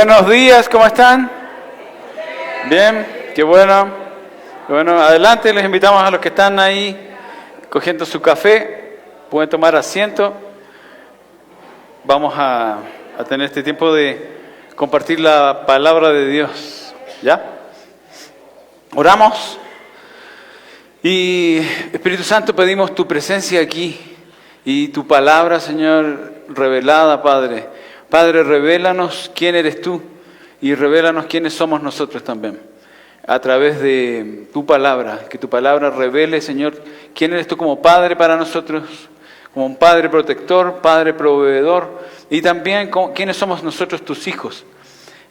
Buenos días, ¿cómo están? Bien, qué bueno. Bueno, adelante, les invitamos a los que están ahí cogiendo su café, pueden tomar asiento. Vamos a tener este tiempo de compartir la palabra de Dios, ¿ya? Oramos y Espíritu Santo, pedimos tu presencia aquí y tu palabra, Señor, revelada, Padre. Padre, revélanos quién eres tú y revélanos quiénes somos nosotros también. A través de tu palabra, que tu palabra revele, Señor, quién eres tú como Padre para nosotros, como un Padre protector, Padre proveedor, y también quiénes somos nosotros tus hijos.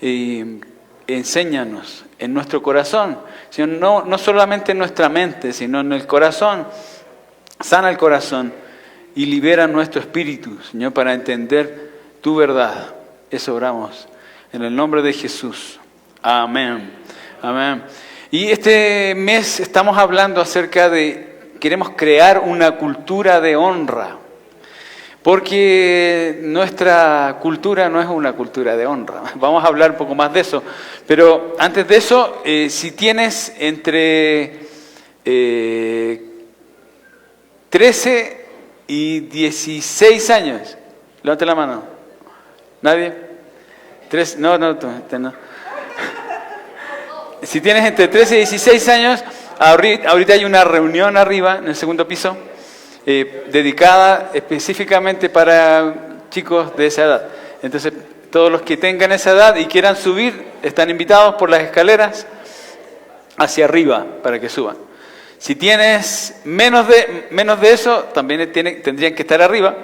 Y enséñanos en nuestro corazón, Señor, no solamente en nuestra mente, sino en el corazón. Sana el corazón y libera nuestro espíritu, Señor, para entender tu verdad. Eso oramos en el nombre de Jesús. Amén. Amén. Y este mes estamos hablando acerca de, queremos crear una cultura de honra, porque nuestra cultura no es una cultura de honra. Vamos a hablar un poco más de eso, pero antes de eso, si tienes entre 13 y 16 años, levante la mano. ¿Nadie? No. Si tienes entre 13 y 16 años, ahorita hay una reunión arriba, en el segundo piso, dedicada específicamente para chicos de esa edad. Entonces, todos los que tengan esa edad y quieran subir, están invitados por las escaleras hacia arriba para que suban. Si tienes menos de eso, también tendrían que estar arriba.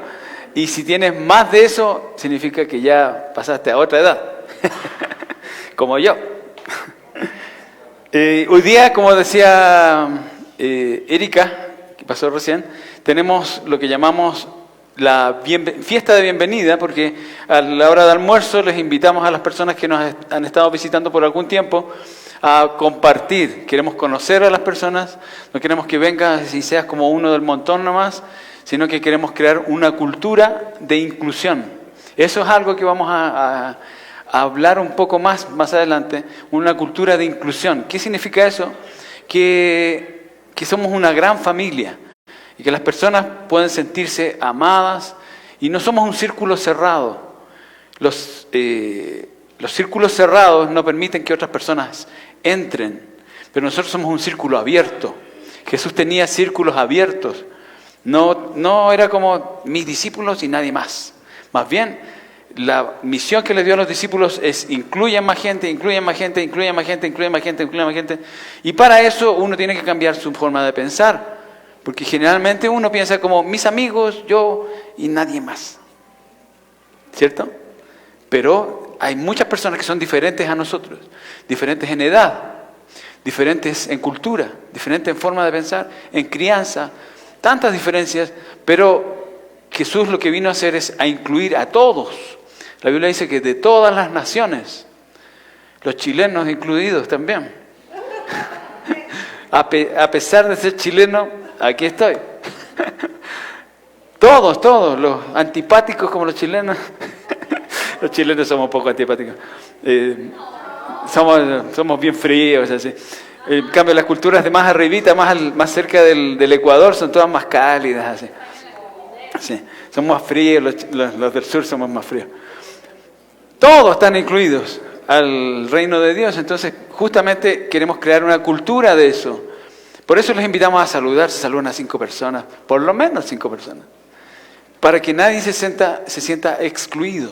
Y si tienes más de eso, significa que ya pasaste a otra edad, como yo. Hoy día, como decía Erika, que pasó recién, tenemos lo que llamamos la fiesta de bienvenida, porque a la hora de almuerzo les invitamos a las personas que nos han estado visitando por algún tiempo a compartir. Queremos conocer a las personas, no queremos que vengas y seas como uno del montón nomás, sino que queremos crear una cultura de inclusión. Eso es algo que vamos a hablar un poco más adelante, una cultura de inclusión. ¿Qué significa eso? Que somos una gran familia y que las personas pueden sentirse amadas y no somos un círculo cerrado. Los círculos cerrados no permiten que otras personas entren, pero nosotros somos un círculo abierto. Jesús tenía círculos abiertos. No era como mis discípulos y nadie más. Más bien, la misión que le dio a los discípulos es incluyan más gente. Y para eso uno tiene que cambiar su forma de pensar. Porque generalmente uno piensa como mis amigos, yo y nadie más. ¿Cierto? Pero hay muchas personas que son diferentes a nosotros. Diferentes en edad, diferentes en cultura, diferentes en forma de pensar, en crianza. Tantas diferencias, pero Jesús lo que vino a hacer es a incluir a todos. La Biblia dice que de todas las naciones, los chilenos incluidos también. A pesar de ser chileno, aquí estoy. Todos, los antipáticos como los chilenos. Los chilenos somos un poco antipáticos. Somos bien fríos, así. En cambio, las culturas de más arribita, más cerca del Ecuador, son todas más cálidas, así. Sí, son más fríos, los del sur somos más fríos. Todos están incluidos al reino de Dios, entonces justamente queremos crear una cultura de eso. Por eso les invitamos a saludar, se saludan a 5 personas, por lo menos 5 personas, para que nadie se sienta excluido.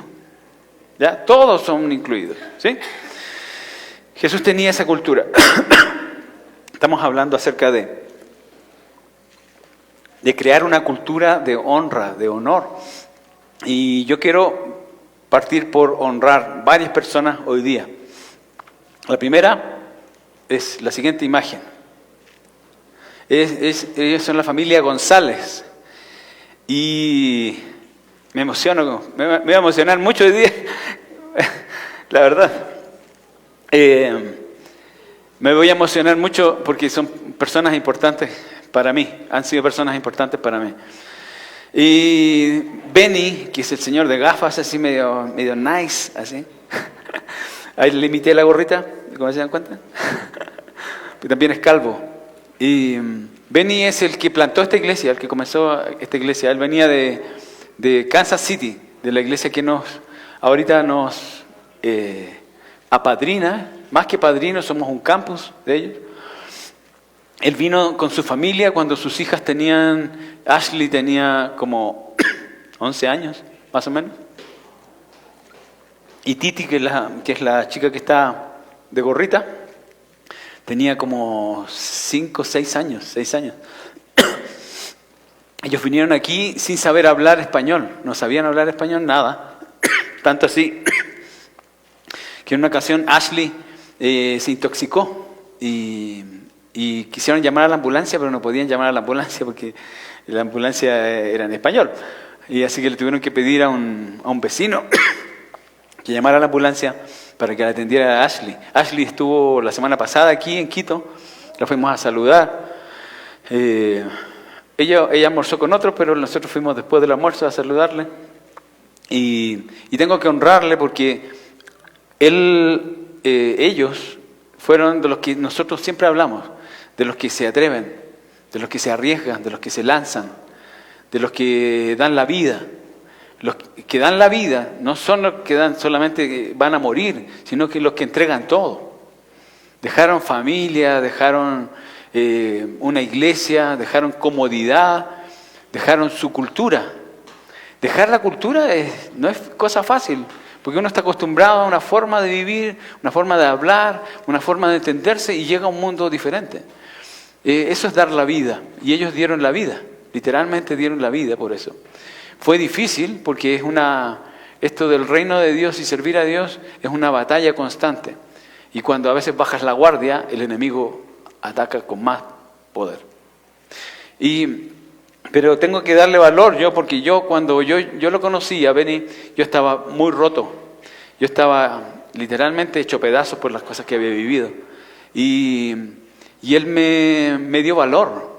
¿Ya? Todos son incluidos, ¿sí? Jesús tenía esa cultura. Estamos hablando acerca de crear una cultura de honra, de honor. Y yo quiero partir por honrar varias personas hoy día. La primera es la siguiente imagen. Ellos son la familia González. Y me emociono, me voy a emocionar mucho hoy día, la verdad. Me voy a emocionar mucho porque son personas importantes para mí, han sido personas importantes para mí. Y Benny, que es el señor de gafas, así medio nice, así. Ahí le imité la gorrita, ¿cómo se dan cuenta? También es calvo. Y Benny es el que plantó esta iglesia, el que comenzó esta iglesia. Él venía de Kansas City, de la iglesia que ahorita nos apadrina. Más que padrino, somos un campus de ellos. Él vino con su familia cuando sus hijas Ashley tenía como 11 años, más o menos. Y Titi, que es la chica que está de gorrita, tenía como 5, 6 años. Ellos vinieron aquí sin saber hablar español, no sabían hablar español nada. Tanto así que en una ocasión Ashley se intoxicó y quisieron llamar a la ambulancia, pero no podían llamar a la ambulancia porque la ambulancia era en español. Y así que le tuvieron que pedir a un vecino que llamara a la ambulancia para que la atendiera a Ashley. Ashley estuvo la semana pasada aquí en Quito, la fuimos a saludar. Ella almorzó con otros, pero nosotros fuimos después del almuerzo a saludarle. Y tengo que honrarle porque ellos fueron de los que nosotros siempre hablamos, de los que se atreven, de los que se arriesgan, de los que se lanzan, de los que dan la vida. Los que dan la vida no son los que solamente van a morir, sino que los que entregan todo. Dejaron familia, dejaron una iglesia, dejaron comodidad, dejaron su cultura. Dejar la cultura no es cosa fácil, porque uno está acostumbrado a una forma de vivir, una forma de hablar, una forma de entenderse y llega a un mundo diferente. Eso es dar la vida, y ellos dieron la vida, literalmente dieron la vida por eso. Fue difícil porque esto del reino de Dios y servir a Dios es una batalla constante. Y cuando a veces bajas la guardia, el enemigo ataca con más poder. Pero tengo que darle valor porque cuando yo lo conocí a Benny, yo estaba muy roto. Yo estaba literalmente hecho pedazos por las cosas que había vivido. Y él me dio valor,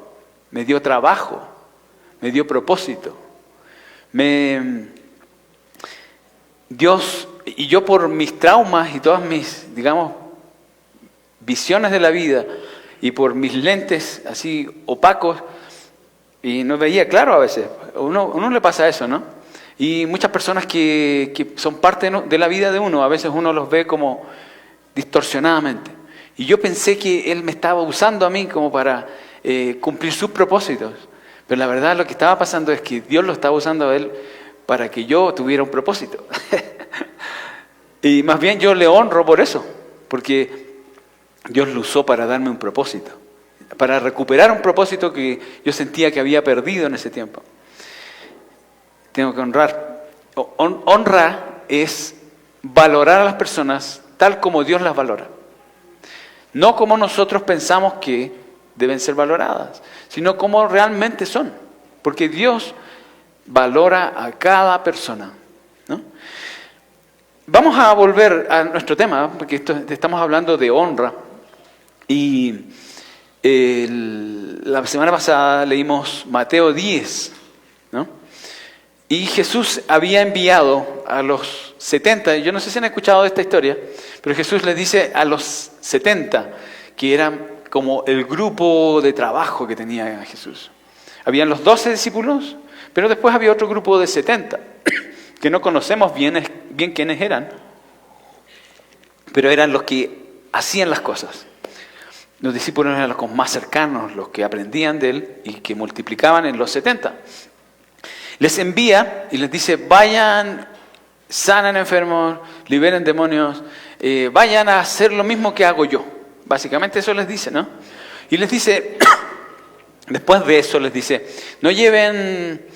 me dio trabajo, me dio propósito. Dios, y yo por mis traumas y todas mis, visiones de la vida y por mis lentes así opacos, y no veía claro a veces. Uno le pasa eso, ¿no? Y muchas personas que son parte de la vida de uno, a veces uno los ve como distorsionadamente. Y yo pensé que Él me estaba usando a mí como para cumplir sus propósitos. Pero la verdad lo que estaba pasando es que Dios lo estaba usando a Él para que yo tuviera un propósito. Y más bien yo le honro por eso, porque Dios lo usó para darme un propósito, para recuperar un propósito que yo sentía que había perdido en ese tiempo. Tengo que honrar. Honra es valorar a las personas tal como Dios las valora. No como nosotros pensamos que deben ser valoradas, sino como realmente son. Porque Dios valora a cada persona, ¿no? Vamos a volver a nuestro tema, porque estamos hablando de honra. Y la semana pasada leímos Mateo 10, ¿no? Y Jesús había enviado a los 70, yo no sé si han escuchado de esta historia, pero Jesús les dice a los 70, que eran como el grupo de trabajo que tenía Jesús. Habían los 12 discípulos, pero después había otro grupo de 70, que no conocemos bien quiénes eran, pero eran los que hacían las cosas. Los discípulos eran los más cercanos, los que aprendían de Él y que multiplicaban en los 70. Les envía y les dice, vayan, sanen enfermos, liberen demonios, vayan a hacer lo mismo que hago yo. Básicamente eso les dice, ¿no? Y les dice, después de eso les dice, no lleven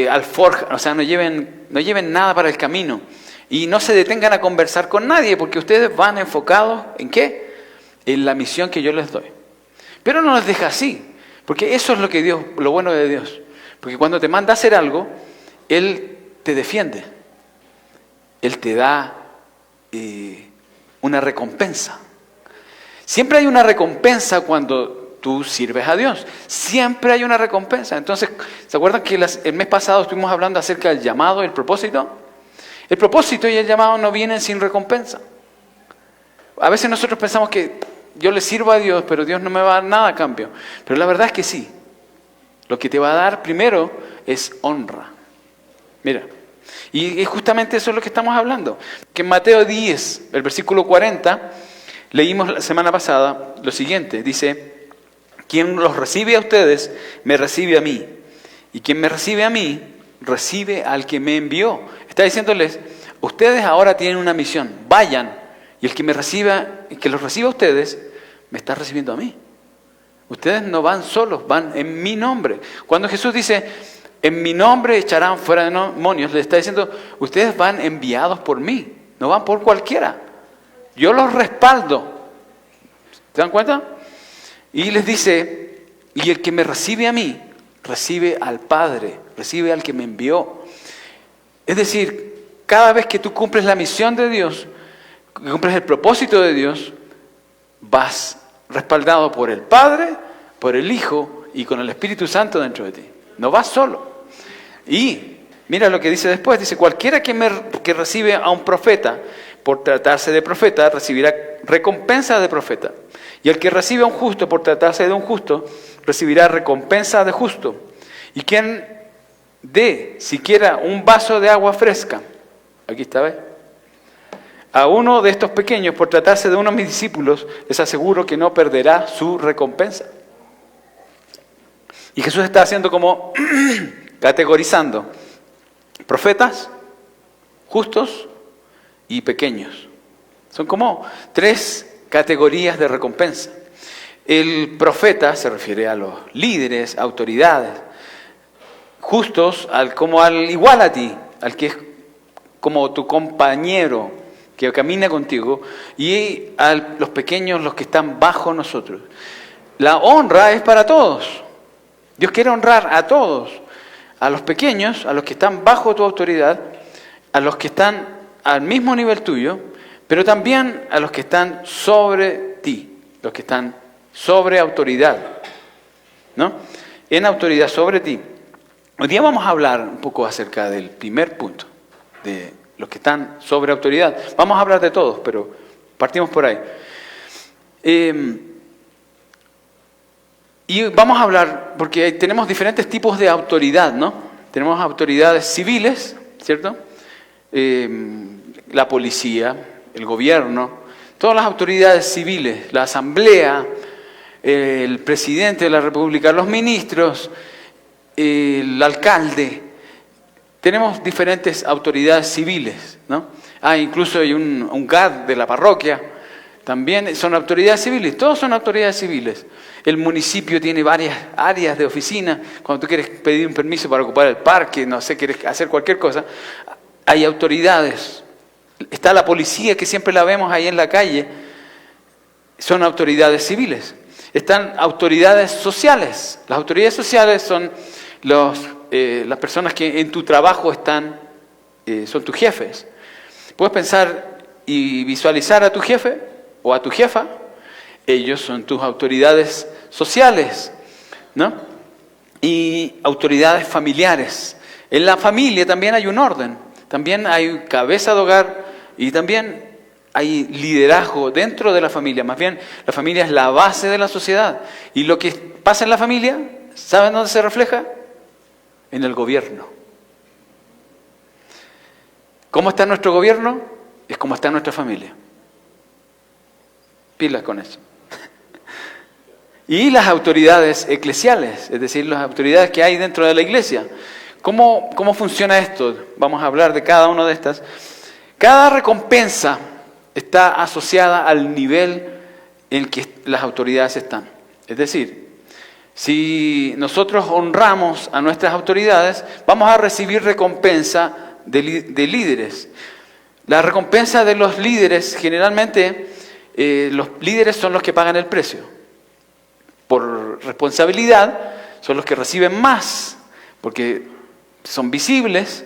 alforja, o sea, no lleven nada para el camino y no se detengan a conversar con nadie porque ustedes van enfocados ¿en qué? En la misión que yo les doy. Pero no les deja así, porque eso es lo bueno de Dios. Porque cuando te manda a hacer algo, Él te defiende. Él te da una recompensa. Siempre hay una recompensa cuando tú sirves a Dios. Siempre hay una recompensa. Entonces, ¿se acuerdan que el mes pasado estuvimos hablando acerca del llamado y el propósito? El propósito y el llamado no vienen sin recompensa. A veces nosotros pensamos que yo le sirvo a Dios, pero Dios no me va a dar nada a cambio. Pero la verdad es que sí. Lo que te va a dar primero es honra. Mira, y justamente eso es lo que estamos hablando. Que en Mateo 10, el versículo 40, leímos la semana pasada lo siguiente. Dice, quien los recibe a ustedes, me recibe a mí. Y quien me recibe a mí, recibe al que me envió. Está diciéndoles, ustedes ahora tienen una misión, vayan. Y el que los reciba a ustedes, me está recibiendo a mí. Ustedes no van solos, van en mi nombre. Cuando Jesús dice, en mi nombre echarán fuera demonios, le está diciendo, ustedes van enviados por mí, no van por cualquiera. Yo los respaldo. ¿Se dan cuenta? Y les dice, y el que me recibe a mí, recibe al Padre, recibe al que me envió. Es decir, cada vez que tú cumples la misión de Dios, que cumples el propósito de Dios, vas respaldado por el Padre, por el Hijo y con el Espíritu Santo dentro de ti. No vas solo. Y mira lo que dice después. Dice, cualquiera que recibe a un profeta, por tratarse de profeta, recibirá recompensa de profeta. Y el que recibe a un justo, por tratarse de un justo, recibirá recompensa de justo. Y quien dé siquiera un vaso de agua fresca, aquí está, ¿ves?, a uno de estos pequeños, por tratarse de uno de mis discípulos, les aseguro que no perderá su recompensa. Y Jesús está haciendo como categorizando profetas, justos y pequeños. Son como 3 categorías de recompensa. El profeta se refiere a los líderes, autoridades, justos como al igual a ti, al que es como tu compañero, que camina contigo, y a los pequeños, los que están bajo nosotros. La honra es para todos. Dios quiere honrar a todos, a los pequeños, a los que están bajo tu autoridad, a los que están al mismo nivel tuyo, pero también a los que están sobre ti, los que están sobre autoridad, ¿no? En autoridad sobre ti. Hoy día vamos a hablar un poco acerca del primer punto, de los que están sobre autoridad. Vamos a hablar de todos, pero partimos por ahí. Y vamos a hablar, porque tenemos diferentes tipos de autoridad, ¿no? Tenemos autoridades civiles, ¿cierto? La policía, el gobierno, todas las autoridades civiles, la asamblea, el presidente de la república, los ministros, el alcalde. Tenemos diferentes autoridades civiles, ¿no? Incluso hay un GAD de la parroquia, también son autoridades civiles, todos son autoridades civiles. El municipio tiene varias áreas de oficina, cuando tú quieres pedir un permiso para ocupar el parque, no sé, quieres hacer cualquier cosa, hay autoridades. Está la policía, que siempre la vemos ahí en la calle, son autoridades civiles. Están autoridades sociales. Las autoridades sociales son las personas que en tu trabajo están, son tus jefes. Puedes pensar y visualizar a tu jefe o a tu jefa. Ellos son tus autoridades sociales, ¿no? Y autoridades familiares. En la familia también hay un orden. También hay cabeza de hogar y también hay liderazgo dentro de la familia. Más bien, la familia es la base de la sociedad. Y lo que pasa en la familia, ¿saben dónde se refleja? En el gobierno. ¿Cómo está nuestro gobierno? Es como está nuestra familia. Pilas con eso. Y las autoridades eclesiales, es decir, las autoridades que hay dentro de la iglesia. ¿Cómo funciona esto? Vamos a hablar de cada una de estas. Cada recompensa está asociada al nivel en que las autoridades están. Es decir, si nosotros honramos a nuestras autoridades, vamos a recibir recompensa de líderes. La recompensa de los líderes, generalmente, los líderes son los que pagan el precio. Por responsabilidad, son los que reciben más, porque son visibles,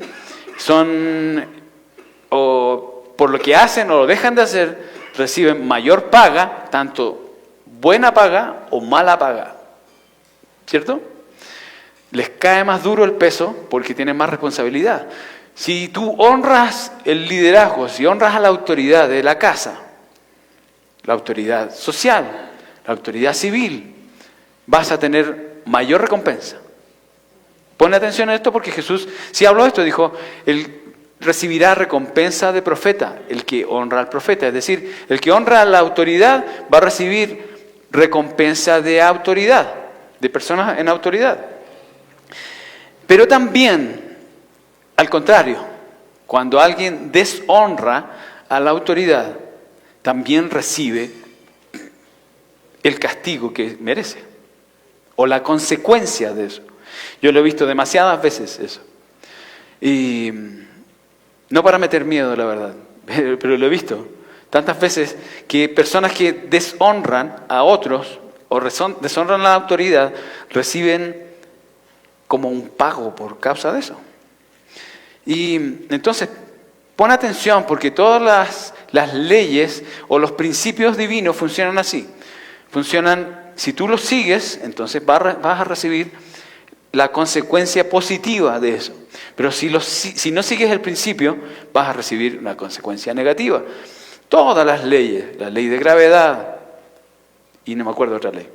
o por lo que hacen o lo dejan de hacer, reciben mayor paga, tanto buena paga o mala paga. ¿Cierto? Les cae más duro el peso porque tienen más responsabilidad. Si tú honras el liderazgo, si honras a la autoridad de la casa, la autoridad social, la autoridad civil, vas a tener mayor recompensa. Pon atención a esto porque Jesús, si habló esto, dijo, él recibirá recompensa de profeta, el que honra al profeta. Es decir, el que honra a la autoridad va a recibir recompensa de autoridad, de personas en autoridad. Pero también, al contrario, cuando alguien deshonra a la autoridad, también recibe el castigo que merece, o la consecuencia de eso. Yo lo he visto demasiadas veces eso. Y no para meter miedo, la verdad, pero lo he visto tantas veces que personas que deshonran a otros o deshonran a la autoridad reciben como un pago por causa de eso. Y entonces, pon atención porque todas las leyes o los principios divinos funcionan así. Funcionan, si tú los sigues, entonces vas a recibir la consecuencia positiva de eso. Pero si no sigues el principio, vas a recibir una consecuencia negativa. Todas las leyes, la ley de gravedad, y no me acuerdo otra ley.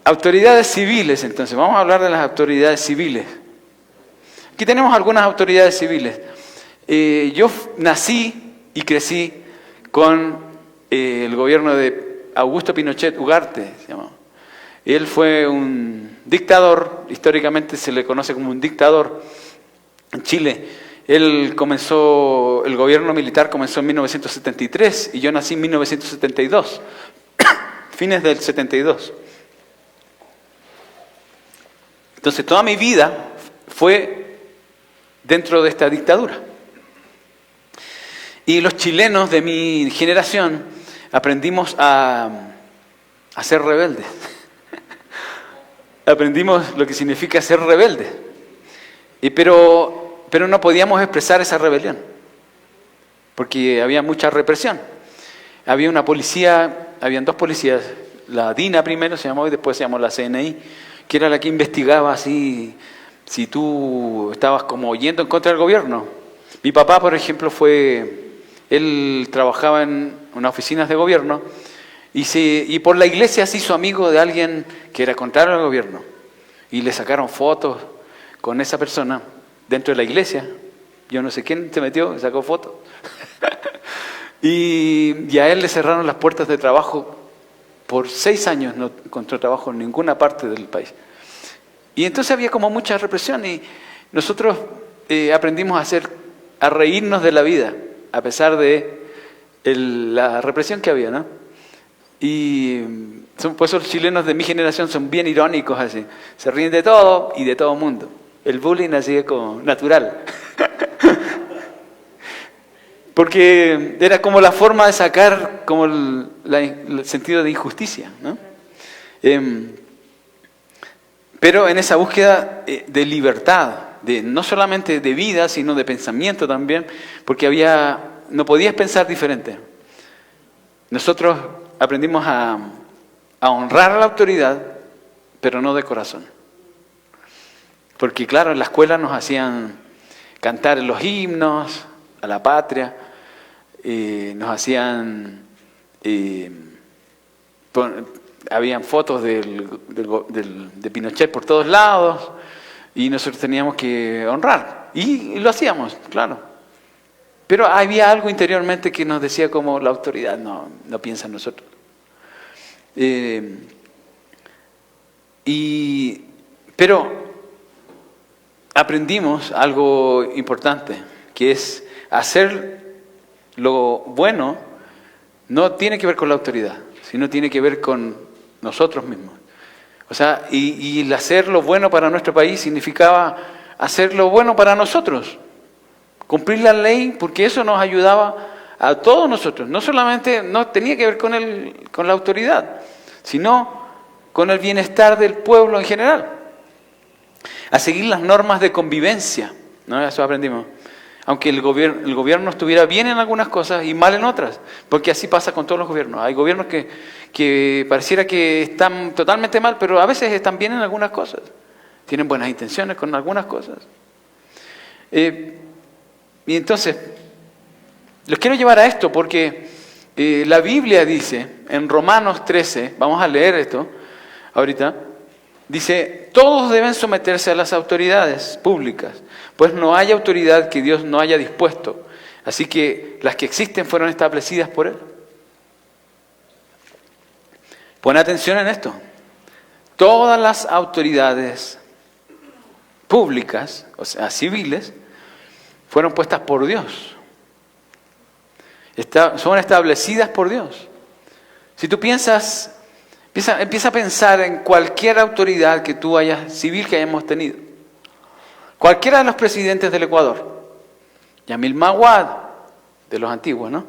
Autoridades civiles, entonces, vamos a hablar de las autoridades civiles. Aquí tenemos algunas autoridades civiles. Yo nací y crecí con el gobierno de Augusto Pinochet Ugarte, se llamaba. Él fue un dictador, históricamente se le conoce como un dictador en Chile. El gobierno militar comenzó en 1973 y yo nací en 1972, fines del 72. Entonces toda mi vida fue dentro de esta dictadura. Y los chilenos de mi generación aprendimos a ser rebeldes. Aprendimos lo que significa ser rebeldes. Pero no podíamos expresar esa rebelión, porque había mucha represión. Había una policía, habían dos policías, la DINA primero se llamó y después se llamó la CNI, que era la que investigaba si tú estabas como yendo en contra del gobierno. Mi papá, por ejemplo, él trabajaba en unas oficinas de gobierno y por la iglesia se hizo amigo de alguien que era contrario al gobierno. Y le sacaron fotos con esa persona dentro de la iglesia. Yo no sé quién se metió y sacó fotos. y a él le cerraron las puertas de trabajo. Por 6 años no encontró trabajo en ninguna parte del país. Y entonces había como mucha represión y nosotros aprendimos a reírnos de la vida, a pesar de la represión que había, ¿no? Y por eso los chilenos de mi generación son bien irónicos así. Se ríen de todo y de todo mundo. El bullying así es como natural. Porque era como la forma de sacar como el sentido de injusticia, ¿no? Pero en esa búsqueda de libertad, no solamente de vida, sino de pensamiento también, porque no podías pensar diferente. Nosotros aprendimos a honrar a la autoridad, pero no de corazón. Porque claro, en la escuela nos hacían cantar los himnos a la patria, nos hacían... habían fotos de Pinochet por todos lados y nosotros teníamos que honrar. Y lo hacíamos, claro. Pero había algo interiormente que nos decía como la autoridad no piensa en nosotros. Pero aprendimos algo importante, que es hacer lo bueno no tiene que ver con la autoridad, sino tiene que ver con nosotros mismos. O sea, y el hacer lo bueno para nuestro país significaba hacer lo bueno para nosotros. Cumplir la ley, porque eso nos ayudaba a todos nosotros. No solamente, no tenía que ver con la autoridad, sino con el bienestar del pueblo en general. A seguir las normas de convivencia, ¿no? Eso aprendimos. Aunque el gobierno estuviera bien en algunas cosas y mal en otras, porque así pasa con todos los gobiernos. Hay gobiernos que pareciera que están totalmente mal, pero a veces están bien en algunas cosas. Tienen buenas intenciones con algunas cosas. Y entonces, los quiero llevar a esto porque la Biblia dice, en Romanos 13, vamos a leer esto ahorita, dice, todos deben someterse a las autoridades públicas, pues no hay autoridad que Dios no haya dispuesto. Así que las que existen fueron establecidas por Él. Pon atención en esto. Todas las autoridades públicas, o sea, civiles, fueron puestas por Dios. Son establecidas por Dios. Si tú piensas, empieza a pensar en cualquier autoridad que tú hayas, civil que hayamos tenido. Cualquiera de los presidentes del Ecuador. Yamil Maguad, de los antiguos, ¿no?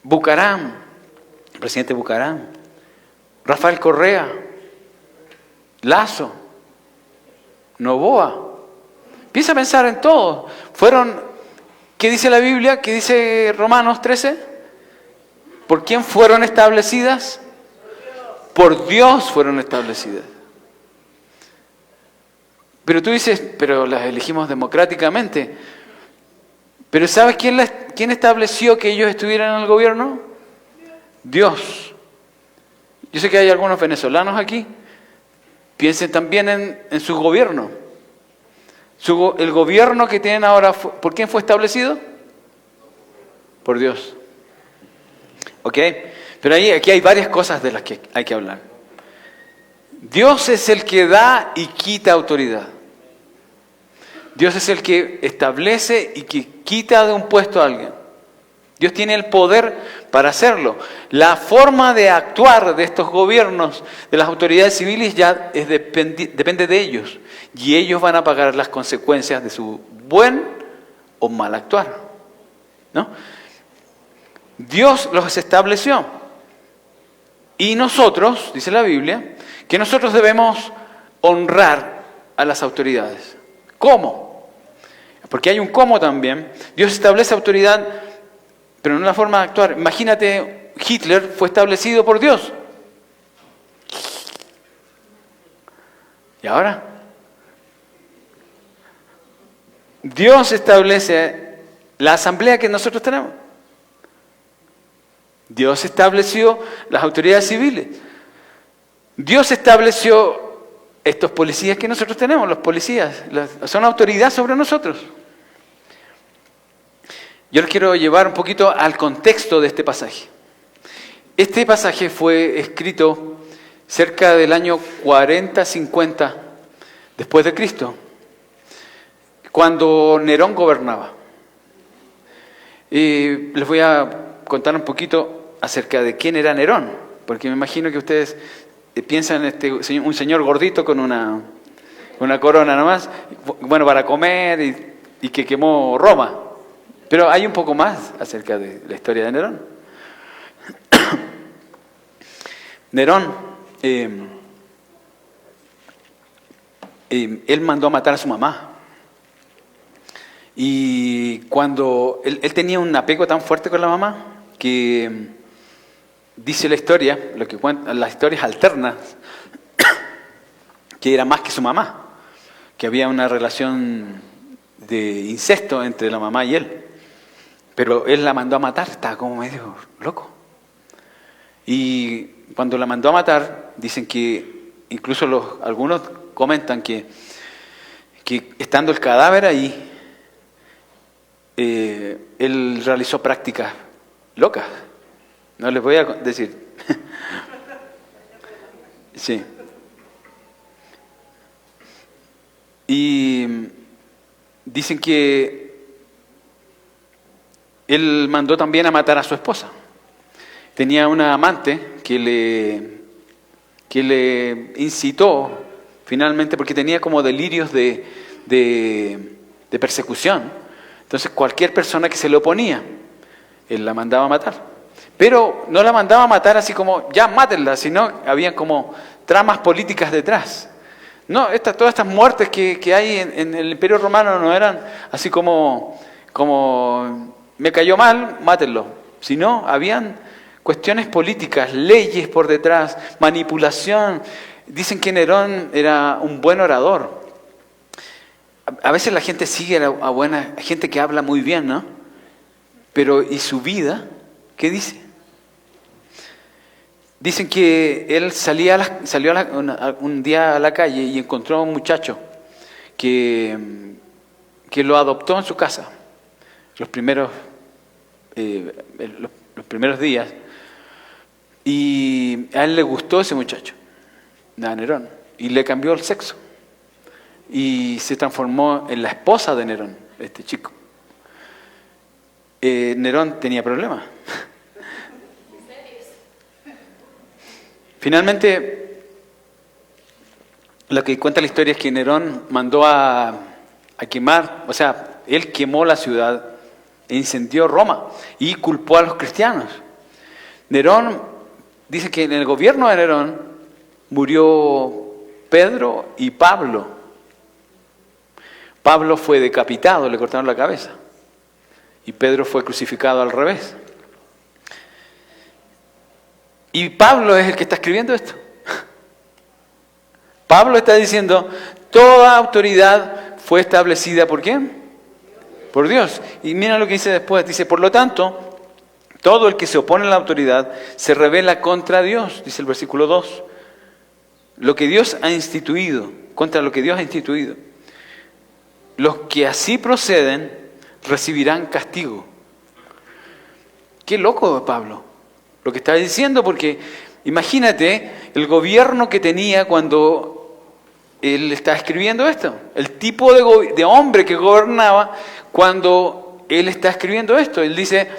Bucaram, el presidente Bucaram. Rafael Correa. Lazo. Noboa. Empieza a pensar en todo. ¿Qué dice la Biblia? ¿Qué dice Romanos 13? ¿Por quién fueron establecidas? Por Dios fueron establecidas. Pero tú dices, pero las elegimos democráticamente. Pero ¿sabes quién estableció que ellos estuvieran en el gobierno? Dios. Yo sé que hay algunos venezolanos aquí. Piensen también en su gobierno. El gobierno que tienen ahora, ¿por quién fue establecido? Por Dios. ¿Ok? Pero aquí hay varias cosas de las que hay que hablar. Dios es el que da y quita autoridad. Dios es el que establece y que quita de un puesto a alguien. Dios tiene el poder para hacerlo. La forma de actuar de estos gobiernos, de las autoridades civiles, ya depende de ellos. Y ellos van a pagar las consecuencias de su buen o mal actuar. ¿No? Dios los estableció. Y nosotros, dice la Biblia, que nosotros debemos honrar a las autoridades. ¿Cómo? Porque hay un cómo también. Dios establece autoridad, pero no la forma de actuar. Imagínate, Hitler fue establecido por Dios. ¿Y ahora? Dios establece la asamblea que nosotros tenemos. Dios estableció las autoridades civiles. Dios estableció estos policías que nosotros tenemos, los policías. Son autoridad sobre nosotros. Yo les quiero llevar un poquito al contexto de este pasaje. Este pasaje fue escrito cerca del año 40-50 después de Cristo, cuando Nerón gobernaba. Y les voy a contar un poquito acerca de quién era Nerón, porque me imagino que ustedes piensan en un señor gordito con una corona nomás, bueno, para comer y que quemó Roma. Pero hay un poco más acerca de la historia de Nerón. Nerón, él mandó a matar a su mamá. Y cuando él tenía un apego tan fuerte con la mamá, que dice la historia, lo que cuentan las historias alternas, que era más que su mamá, que había una relación de incesto entre la mamá y él. Pero él la mandó a matar, estaba como medio loco. Y cuando la mandó a matar, dicen que, incluso algunos comentan que estando el cadáver ahí, él realizó prácticas locas. No les voy a decir. Sí. Y dicen que él mandó también a matar a su esposa. Tenía una amante que le incitó finalmente, porque tenía como delirios de persecución. Entonces cualquier persona que se le oponía, él la mandaba a matar. Pero no la mandaba a matar así como, ya mátenla, sino había como tramas políticas detrás. No, todas estas muertes que hay en el Imperio Romano no eran así como me cayó mal, mátenlo. Sino habían cuestiones políticas, leyes por detrás, manipulación. Dicen que Nerón era un buen orador. A veces la gente sigue a buena gente que habla muy bien, ¿no? Pero ¿y su vida? ¿Qué dice? Dicen que él salió un día a la calle y encontró a un muchacho que lo adoptó en su casa los primeros días. Y a él le gustó ese muchacho, a Nerón, y le cambió el sexo. Y se transformó en la esposa de Nerón, este chico. Nerón tenía problemas. Finalmente, lo que cuenta la historia es que Nerón mandó a quemar, o sea, él quemó la ciudad e incendió Roma y culpó a los cristianos. Nerón, dice que en el gobierno de Nerón murió Pedro y Pablo. Pablo fue decapitado, le cortaron la cabeza. Y Pedro fue crucificado al revés. Y Pablo es el que está escribiendo esto. Pablo está diciendo, toda autoridad fue establecida ¿por quién? Por Dios. Y mira lo que dice después. Dice, por lo tanto, todo el que se opone a la autoridad se rebela contra Dios, dice el versículo 2. Lo que Dios ha instituido, contra lo que Dios ha instituido. Los que así proceden recibirán castigo. Qué loco, Pablo, lo que está diciendo, porque imagínate el gobierno que tenía cuando él está escribiendo esto, el tipo de hombre que gobernaba cuando él está escribiendo esto. Él dice,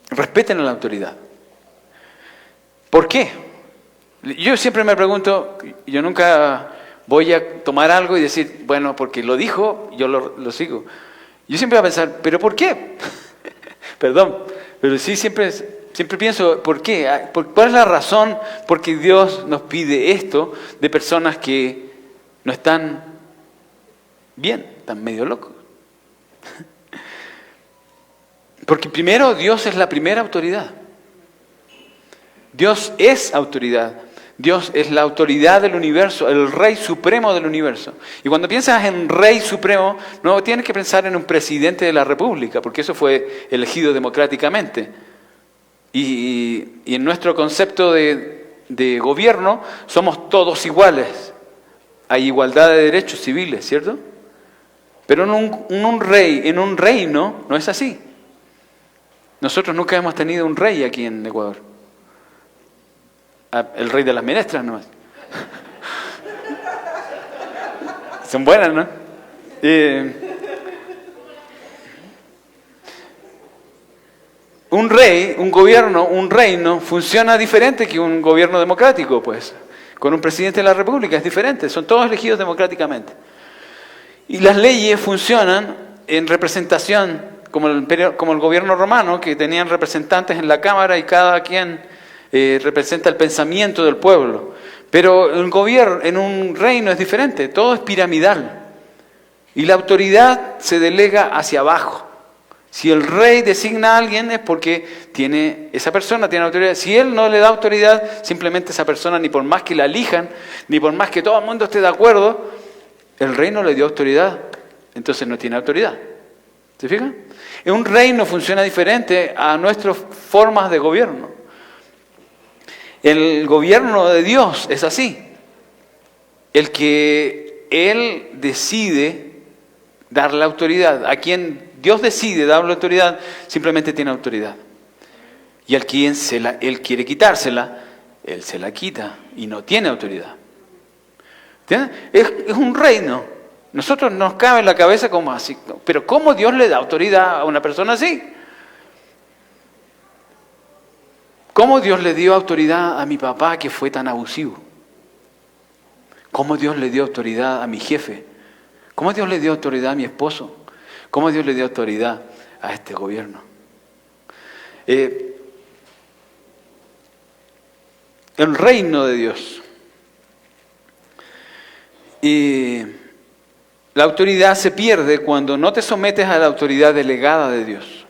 respeten a la autoridad. ¿Por qué? Yo siempre me pregunto, yo nunca voy a tomar algo y decir, bueno, porque lo dijo, yo lo sigo. Yo siempre voy a pensar, ¿pero por qué? Perdón, pero sí siempre pienso, ¿por qué? ¿Cuál es la razón por qué Dios nos pide esto de personas que no están bien, están medio locos? Porque primero Dios es la primera autoridad. Dios es autoridad. Dios es la autoridad del universo, el Rey Supremo del universo. Y cuando piensas en Rey Supremo, no tienes que pensar en un presidente de la República, porque eso fue elegido democráticamente. Y en nuestro concepto de gobierno, somos todos iguales. Hay igualdad de derechos civiles, ¿cierto? Pero en un reino, no es así. Nosotros nunca hemos tenido un rey aquí en Ecuador. El rey de las menestras nomás. Son buenas, ¿no? Un rey, un gobierno, un reino funciona diferente que un gobierno democrático, pues. Con un presidente de la República es diferente, son todos elegidos democráticamente. Y las leyes funcionan en representación, como el gobierno romano, que tenían representantes en la Cámara y cada quien representa el pensamiento del pueblo. Pero en un reino es diferente, todo es piramidal. Y la autoridad se delega hacia abajo. Si el rey designa a alguien es porque esa persona tiene autoridad. Si él no le da autoridad, simplemente esa persona, ni por más que la elijan, ni por más que todo el mundo esté de acuerdo, el rey no le dio autoridad, entonces no tiene autoridad. ¿Se fijan? Un reino funciona diferente a nuestras formas de gobierno. El gobierno de Dios es así. El que Él decide darle autoridad, a quien Dios decide darle autoridad, simplemente tiene autoridad. Y al quien Él quiere quitársela, Él se la quita y no tiene autoridad. ¿Entiendes? Es un reino. Nosotros nos cabe en la cabeza como así. Pero ¿cómo Dios le da autoridad a una persona así? ¿Cómo Dios le dio autoridad a mi papá que fue tan abusivo? ¿Cómo Dios le dio autoridad a mi jefe? ¿Cómo Dios le dio autoridad a mi esposo? ¿Cómo Dios le dio autoridad a este gobierno? El reino de Dios. Y la autoridad se pierde cuando no te sometes a la autoridad delegada de Dios.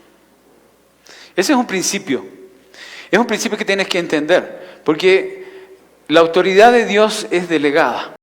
Ese es un principio. Es un principio que tienes que entender, porque la autoridad de Dios es delegada.